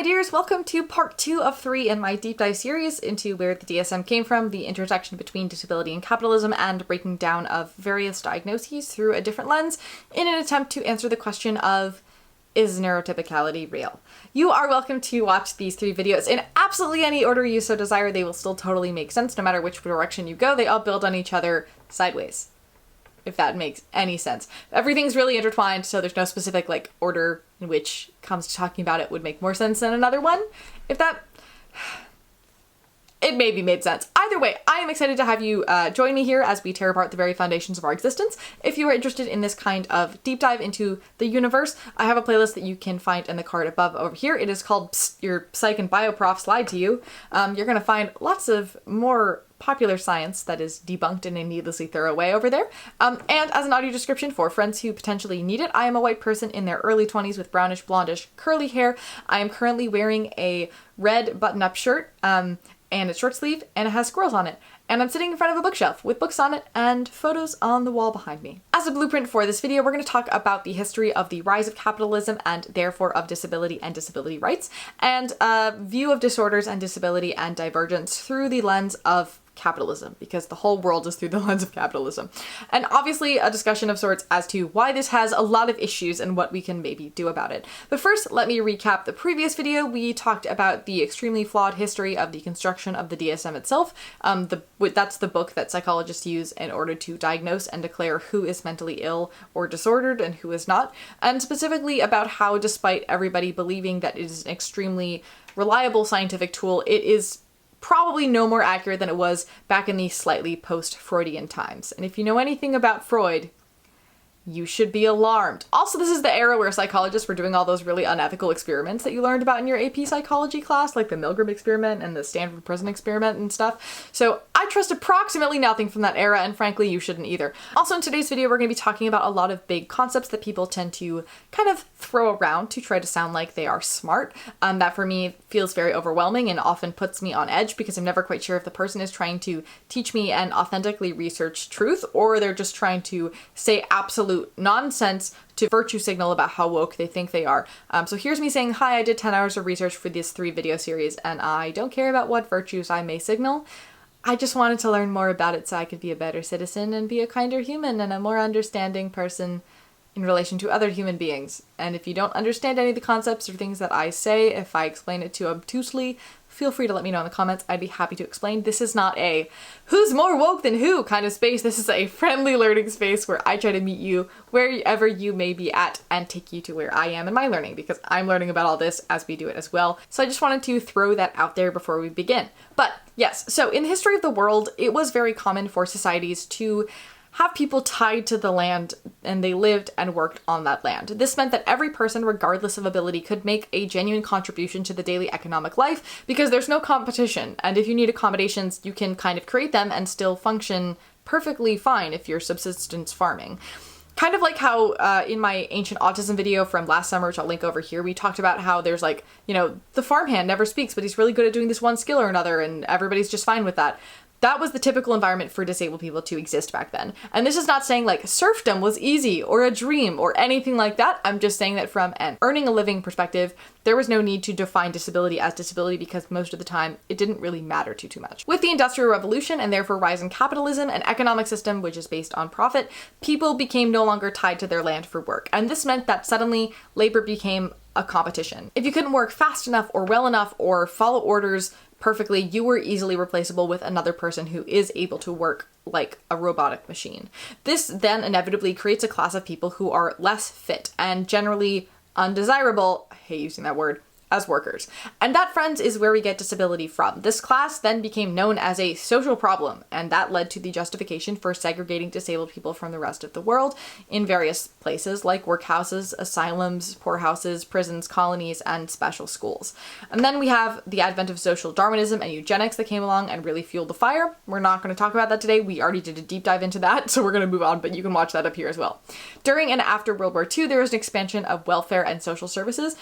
my dears, welcome to part 2 of 3 in my deep dive series into where the DSM came from, the intersection between disability and capitalism, and breaking down of various diagnoses through a different lens in an attempt to answer the question of, is neurotypicality real? You are welcome to watch these 3 videos in absolutely any order you so desire. They will still totally make sense no matter which direction you go. They all build on each other sideways, if that makes any sense. Everything's really intertwined, so there's no specific order in which comes to talking about it would make more sense than another one. If that... It maybe made sense. Either way, I am excited to have you join me here as we tear apart the very foundations of our existence. If you are interested in this kind of deep dive into the universe, I have a playlist that you can find in the card above over here. It is called Psst, Your Psych and Bio Profs Lied to You. You're going to find lots of more popular science that is debunked in a needlessly thorough way over there. And as an audio description for friends who potentially need it, I am a white person in their early 20s with brownish, blondish, curly hair. I am currently wearing a red button-up shirt, and it's short sleeve, and it has squirrels on it. And I'm sitting in front of a bookshelf with books on it and photos on the wall behind me. As a blueprint for this video, we're going to talk about the history of the rise of capitalism and therefore of disability and disability rights, and a view of disorders and disability and divergence through the lens of capitalism, because the whole world is through the lens of capitalism. And obviously a discussion of sorts as to why this has a lot of issues and what we can maybe do about it. But first, let me recap the previous video. We talked about the extremely flawed history of the construction of the DSM itself. That's the book that psychologists use in order to diagnose and declare who is mentally ill or disordered and who is not. And specifically about how, despite everybody believing that it is an extremely reliable scientific tool, it is probably no more accurate than it was back in the slightly post-Freudian times. And if you know anything about Freud, you should be alarmed. Also, this is the era where psychologists were doing all those really unethical experiments that you learned about in your AP psychology class, like the Milgram experiment and the Stanford Prison experiment and stuff. So I trust approximately nothing from that era, and frankly, you shouldn't either. Also, in today's video, we're going to be talking about a lot of big concepts that people tend to kind of throw around to try to sound like they are smart. That for me feels very overwhelming and often puts me on edge because I'm never quite sure if the person is trying to teach me an authentically researched truth or they're just trying to say absolute nonsense to virtue signal about how woke they think they are. So here's me saying, hi, I did 10 hours of research for this 3 video series and I don't care about what virtues I may signal. I just wanted to learn more about it so I could be a better citizen and be a kinder human and a more understanding person in relation to other human beings. And if you don't understand any of the concepts or things that I say, if I explain it too obtusely, feel free to let me know in the comments. I'd be happy to explain. This is not a who's more woke than who kind of space. This is a friendly learning space where I try to meet you wherever you may be at and take you to where I am in my learning, because I'm learning about all this as we do it as well. So I just wanted to throw that out there before we begin. But yes, so in the history of the world, it was very common for societies to have people tied to the land and they lived and worked on that land. This meant that every person, regardless of ability, could make a genuine contribution to the daily economic life because there's no competition. And if you need accommodations, you can kind of create them and still function perfectly fine if you're subsistence farming. Kind of like how in my ancient autism video from last summer, which I'll link over here, we talked about how there's the farmhand never speaks, but he's really good at doing this one skill or another and everybody's just fine with that. That was the typical environment for disabled people to exist back then. And this is not saying serfdom was easy or a dream or anything like that. I'm just saying that from an earning a living perspective, there was no need to define disability as disability because most of the time it didn't really matter too much. With the Industrial Revolution and therefore rise in capitalism, an economic system which is based on profit, people became no longer tied to their land for work. And this meant that suddenly labor became a competition. If you couldn't work fast enough or well enough or follow orders perfectly, you were easily replaceable with another person who is able to work like a robotic machine. This then inevitably creates a class of people who are less fit and generally undesirable, I hate using that word, as workers. And that, friends, is where we get disability from. This class then became known as a social problem, and that led to the justification for segregating disabled people from the rest of the world in various places like workhouses, asylums, poorhouses, prisons, colonies, and special schools. And then we have the advent of social Darwinism and eugenics that came along and really fueled the fire. We're not going to talk about that today. We already did a deep dive into that, so we're going to move on, but you can watch that up here as well. During and after World War II, there was an expansion of welfare and social services.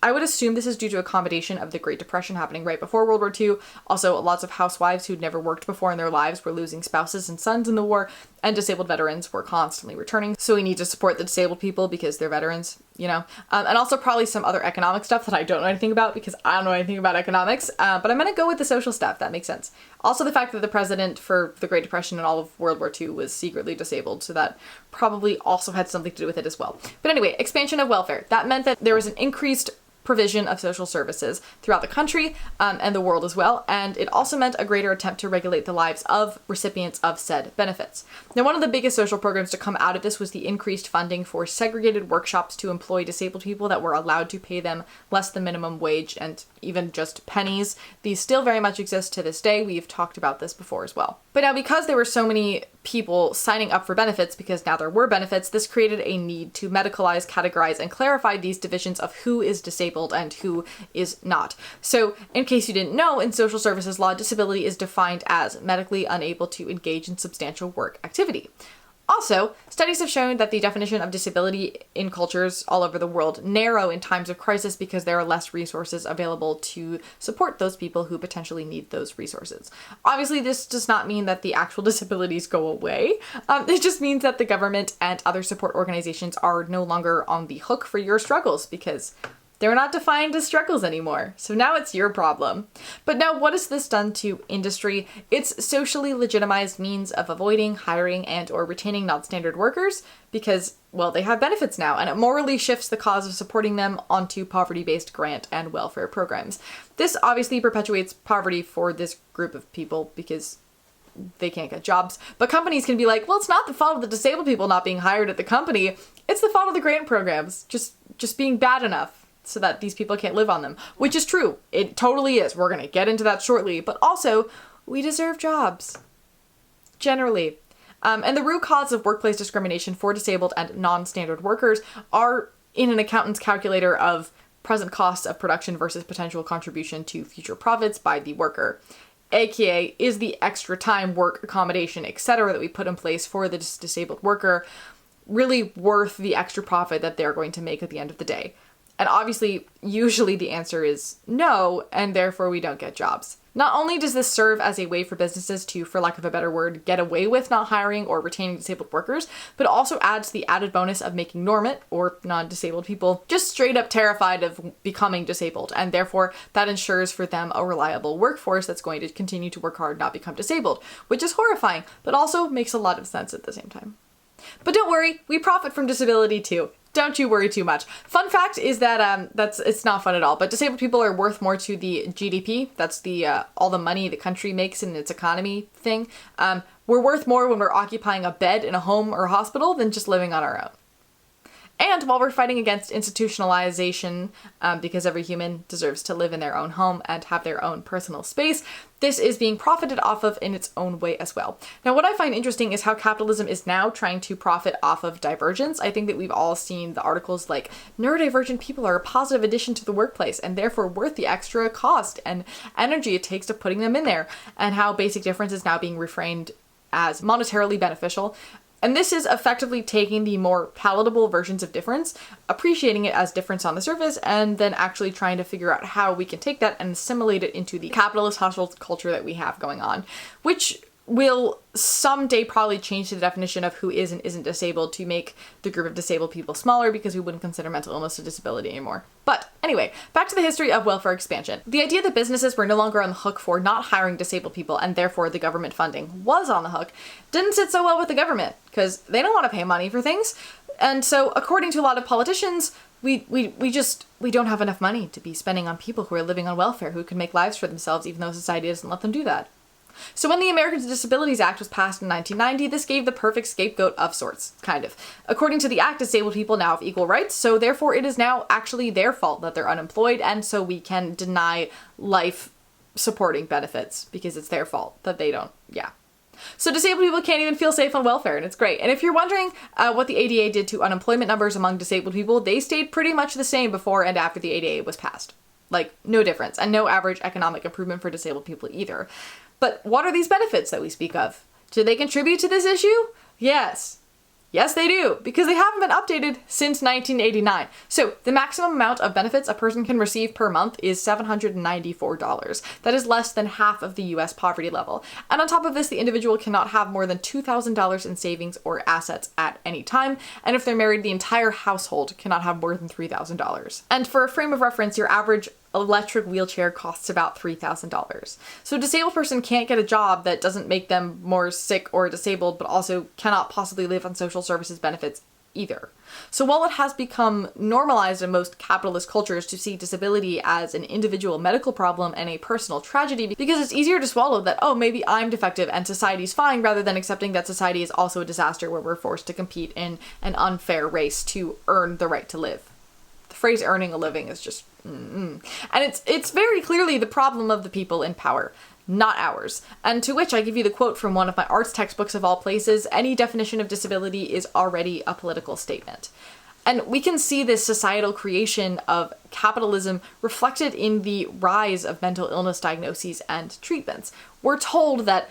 I would assume this is due to a combination of the Great Depression happening right before World War II, also lots of housewives who'd never worked before in their lives were losing spouses and sons in the war, and disabled veterans were constantly returning. So we need to support the disabled people because they're veterans, you know? And also probably some other economic stuff that I don't know anything about because I don't know anything about economics. But I'm going to go with the social stuff. That makes sense. Also the fact that the president for the Great Depression and all of World War II was secretly disabled. So that probably also had something to do with it as well. But anyway, expansion of welfare. That meant that there was an increased provision of social services throughout the country and the world as well, and it also meant a greater attempt to regulate the lives of recipients of said benefits. Now, one of the biggest social programs to come out of this was the increased funding for segregated workshops to employ disabled people that were allowed to pay them less than minimum wage and even just pennies. These still very much exist to this day. We've talked about this before as well. But now, because there were so many people signing up for benefits, because now there were benefits, this created a need to medicalize, categorize, and clarify these divisions of who is disabled and who is not. So, in case you didn't know, in social services law, disability is defined as medically unable to engage in substantial work activity. Also, studies have shown that the definition of disability in cultures all over the world narrow in times of crisis because there are less resources available to support those people who potentially need those resources. Obviously, this does not mean that the actual disabilities go away. It just means that the government and other support organizations are no longer on the hook for your struggles because they're not defined as struggles anymore. So now it's your problem. But now what has this done to industry? It's socially legitimized means of avoiding, hiring, and or retaining non-standard workers because, well, they have benefits now, and it morally shifts the cause of supporting them onto poverty-based grant and welfare programs. This obviously perpetuates poverty for this group of people because they can't get jobs. But companies can be like, well, it's not the fault of the disabled people not being hired at the company. It's the fault of the grant programs just being bad enough so that these people can't live on them, which is true. It totally is. We're going to get into that shortly. But also, we deserve jobs. Generally. And the root cause of workplace discrimination for disabled and non-standard workers are in an accountant's calculator of present costs of production versus potential contribution to future profits by the worker. AKA, is the extra time, work, accommodation, etc. that we put in place for the disabled worker really worth the extra profit that they're going to make at the end of the day? And obviously, usually the answer is no, and therefore we don't get jobs. Not only does this serve as a way for businesses to, for lack of a better word, get away with not hiring or retaining disabled workers, but it also adds the added bonus of making normant, or non-disabled people, just straight up terrified of becoming disabled, and therefore that ensures for them a reliable workforce that's going to continue to work hard, not become disabled, which is horrifying, but also makes a lot of sense at the same time. But don't worry, we profit from disability too. Don't you worry too much. Fun fact is that it's not fun at all, but disabled people are worth more to the GDP. That's the all the money the country makes in its economy thing. We're worth more when we're occupying a bed in a home or a hospital than just living on our own. And while we're fighting against institutionalization, because every human deserves to live in their own home and have their own personal space, this is being profited off of in its own way as well. Now, what I find interesting is how capitalism is now trying to profit off of divergence. I think that we've all seen the articles like, neurodivergent people are a positive addition to the workplace and therefore worth the extra cost and energy it takes to putting them in there, and how basic difference is now being reframed as monetarily beneficial. And this is effectively taking the more palatable versions of difference, appreciating it as difference on the surface, and then actually trying to figure out how we can take that and assimilate it into the capitalist hostile culture that we have going on, which will someday probably change the definition of who is and isn't disabled to make the group of disabled people smaller because we wouldn't consider mental illness a disability anymore. But anyway, back to the history of welfare expansion. The idea that businesses were no longer on the hook for not hiring disabled people and therefore the government funding was on the hook didn't sit so well with the government because they don't want to pay money for things. And so according to a lot of politicians, we don't have enough money to be spending on people who are living on welfare, who can make lives for themselves even though society doesn't let them do that. So when the Americans with Disabilities Act was passed in 1990, this gave the perfect scapegoat of sorts, kind of. According to the act, disabled people now have equal rights, so therefore it is now actually their fault that they're unemployed, and so we can deny life supporting benefits because it's their fault that they don't, yeah. So disabled people can't even feel safe on welfare, and it's great. And if you're wondering what the ADA did to unemployment numbers among disabled people, they stayed pretty much the same before and after the ADA was passed. Like, no difference, and no average economic improvement for disabled people either. But what are these benefits that we speak of? Do they contribute to this issue? Yes. Yes, they do, because they haven't been updated since 1989. So the maximum amount of benefits a person can receive per month is $794. That is less than half of the US poverty level. And on top of this, the individual cannot have more than $2,000 in savings or assets at any time. And if they're married, the entire household cannot have more than $3,000. And for a frame of reference, your average electric wheelchair costs about $3,000. So a disabled person can't get a job that doesn't make them more sick or disabled, but also cannot possibly live on social services benefits either. So while it has become normalized in most capitalist cultures to see disability as an individual medical problem and a personal tragedy, because it's easier to swallow that, oh, maybe I'm defective and society's fine, rather than accepting that society is also a disaster where we're forced to compete in an unfair race to earn the right to live. The phrase earning a living is just and it's very clearly the problem of the people in power, not ours. And to which I give you the quote from one of my arts textbooks of all places: any definition of disability is already a political statement. And we can see this societal creation of capitalism reflected in the rise of mental illness diagnoses and treatments. We're told that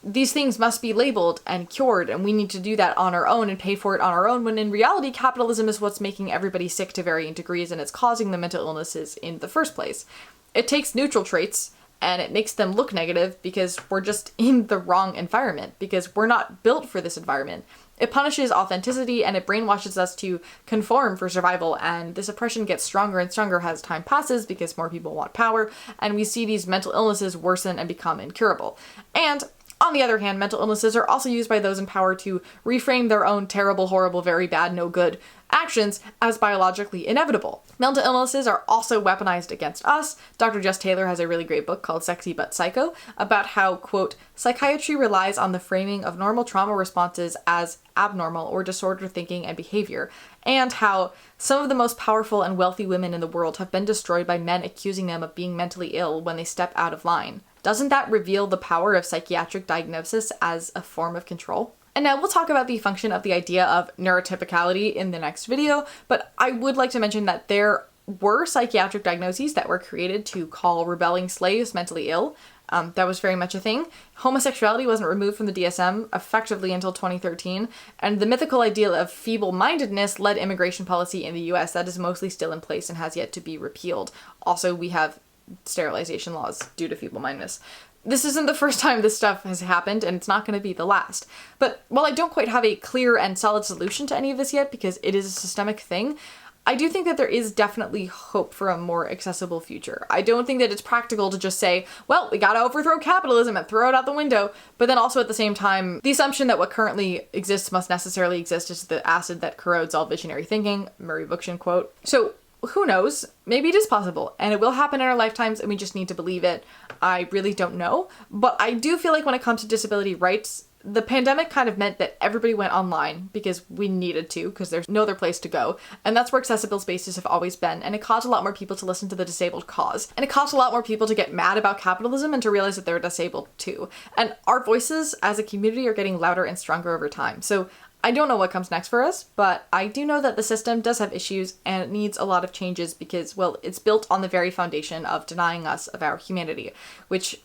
these things must be labeled and cured, and we need to do that on our own and pay for it on our own, when in reality, capitalism is what's making everybody sick to varying degrees, and it's causing the mental illnesses in the first place. It takes neutral traits, and it makes them look negative because we're just in the wrong environment, because we're not built for this environment. It punishes authenticity, and it brainwashes us to conform for survival, and this oppression gets stronger and stronger as time passes because more people want power, and we see these mental illnesses worsen and become incurable. And on the other hand, mental illnesses are also used by those in power to reframe their own terrible, horrible, very bad, no good actions as biologically inevitable. Mental illnesses are also weaponized against us. Dr. Jess Taylor has a really great book called Sexy But Psycho about how, quote, psychiatry relies on the framing of normal trauma responses as abnormal or disordered thinking and behavior, and how some of the most powerful and wealthy women in the world have been destroyed by men accusing them of being mentally ill when they step out of line. Doesn't that reveal the power of psychiatric diagnosis as a form of control? And now we'll talk about the function of the idea of neurotypicality in the next video, but I would like to mention that there were psychiatric diagnoses that were created to call rebelling slaves mentally ill. That was very much a thing. Homosexuality wasn't removed from the DSM effectively until 2013, and the mythical ideal of feeble-mindedness led immigration policy in the US that is mostly still in place and has yet to be repealed. Also, we have sterilization laws due to feeble-mindedness. This isn't the first time this stuff has happened, and it's not going to be the last. But while I don't quite have a clear and solid solution to any of this yet, because it is a systemic thing, I do think that there is definitely hope for a more accessible future. I don't think that it's practical to just say, well, we gotta overthrow capitalism and throw it out the window, but then also at the same time, the assumption that what currently exists must necessarily exist is the acid that corrodes all visionary thinking, Murray Bookchin quote. So who knows? Maybe it is possible, and it will happen in our lifetimes, and we just need to believe it. I really don't know, but I do feel like when it comes to disability rights, the pandemic kind of meant that everybody went online because we needed to, because there's no other place to go, and that's where accessible spaces have always been, and it caused a lot more people to listen to the disabled cause, and it caused a lot more people to get mad about capitalism and to realize that they're disabled too. And our voices as a community are getting louder and stronger over time. So I don't know what comes next for us, but I do know that the system does have issues and it needs a lot of changes because, well, it's built on the very foundation of denying us of our humanity, which,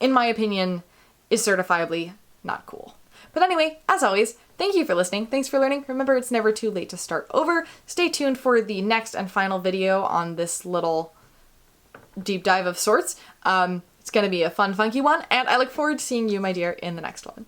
in my opinion, is certifiably not cool. But anyway, as always, thank you for listening. Thanks for learning. Remember, it's never too late to start over. Stay tuned for the next and final video on this little deep dive of sorts. It's going to be a fun, funky one, and I look forward to seeing you, my dear, in the next one.